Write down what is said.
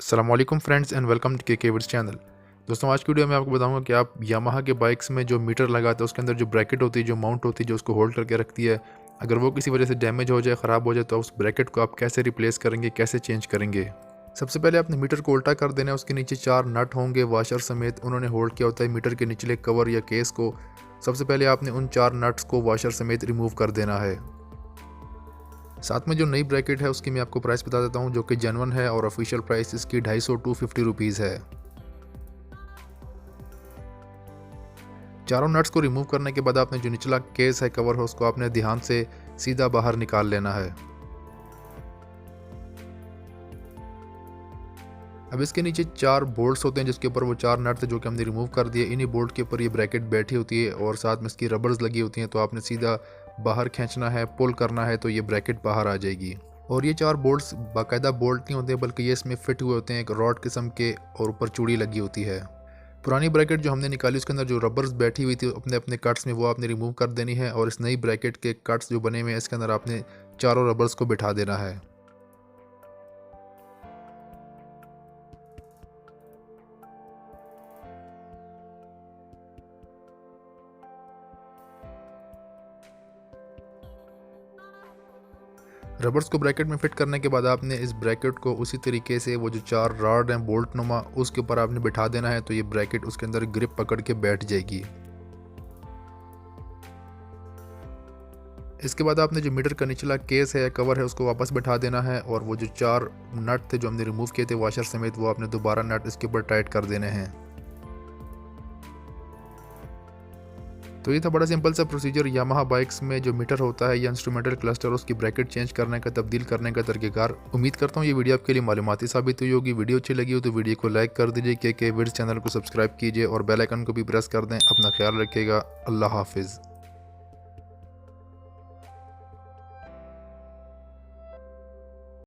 अस्सलाम वालेकुम friends and welcome to के विड्स चैनल। दोस्तों, आज की वीडियो में आपको बताऊंगा कि आप यामाहा के बाइक्स में जो मीटर लगाते हैं उसके अंदर जो ब्रैकेट होती है, जो माउंट होती है, जो उसको होल्ड करके रखती है, अगर वो किसी वजह से डैमेज हो जाए, ख़राब हो जाए, तो उस ब्रैकेट को आप कैसे रिप्लेस करेंगे, कैसे चेंज करेंगे। सबसे पहले आपने मीटर को उल्टा कर देना है। उसके नीचे 4 नट होंगे वाशर समेत, उन्होंने होल्ड किया होता है मीटर के निचले कवर या केस को। सबसे पहले आपने उन 4 नट्स को वाशर समेत रिमूव कर देना है। साथ में जो नई ब्रैकेट है उसकी मैं आपको प्राइस बता देता हूँ, जो कि जेन्युइन है और ऑफिशियल प्राइस इसकी 250 टू 50 रुपीज़ है। चारों नट्स को रिमूव करने के बाद आपने जो निचला केस है, कवर है, उसको आपने ध्यान से सीधा बाहर निकाल लेना है। अब इसके नीचे 4 बोल्ट्स होते हैं जिसके ऊपर वो 4 नट थे जो कि हमने रिमूव कर दिए। इन्हीं बोल्ट के ऊपर ये ब्रैकेट बैठी होती है और साथ में इसकी रबर्स लगी होती हैं, तो आपने सीधा बाहर खींचना है, पुल करना है, तो ये ब्रैकेट बाहर आ जाएगी। और ये 4 बोल्ट्स बाकायदा बोल्ट नहीं होते बल्कि ये इसमें फिट हुए होते हैं एक रॉड किस्म के, और ऊपर चूड़ी लगी होती है। पुरानी ब्रैकेट जो हमने निकाली उसके अंदर जो रबर्स बैठी हुई थी अपने अपने कट्स में, वो आपने रिमूव कर देनी है, और इस नई ब्रैकेट के कट्स जो बने हुए हैं इसके अंदर आपने चारों रबर्स को बिठा देना है। रबर्स को ब्रैकेट में फिट करने के बाद आपने इस ब्रैकेट को उसी तरीके से वो जो 4 रॉड हैं बोल्ट नुमा, उसके ऊपर आपने बिठा देना है, तो ये ब्रैकेट उसके अंदर ग्रिप पकड़ के बैठ जाएगी। इसके बाद आपने जो मीटर का निचला केस है, कवर है, उसको वापस बिठा देना है, और वो जो 4 नट थे जो हमने रिमूव किए थे वाशर समेत, वो आपने दोबारा नट इसके ऊपर टाइट कर देने हैं। तो ये था बड़ा सिंपल सा प्रोसीजर यामाहा बाइक्स में जो मीटर होता है या इंस्ट्रूमेंटल क्लस्टर, उसकी ब्रैकेट चेंज करने का, तब्दील करने का तरीक़ेकार। उम्मीद करता हूँ ये वीडियो आपके लिए मालूमाती साबित हुई होगी। वीडियो अच्छी लगी हो तो वीडियो को लाइक कर दीजिए, के विड्स चैनल को सब्सक्राइब कीजिए और बेल आइकन को भी प्रेस कर दें। अपना ख्याल रखिएगा। अल्लाह हाफिज़।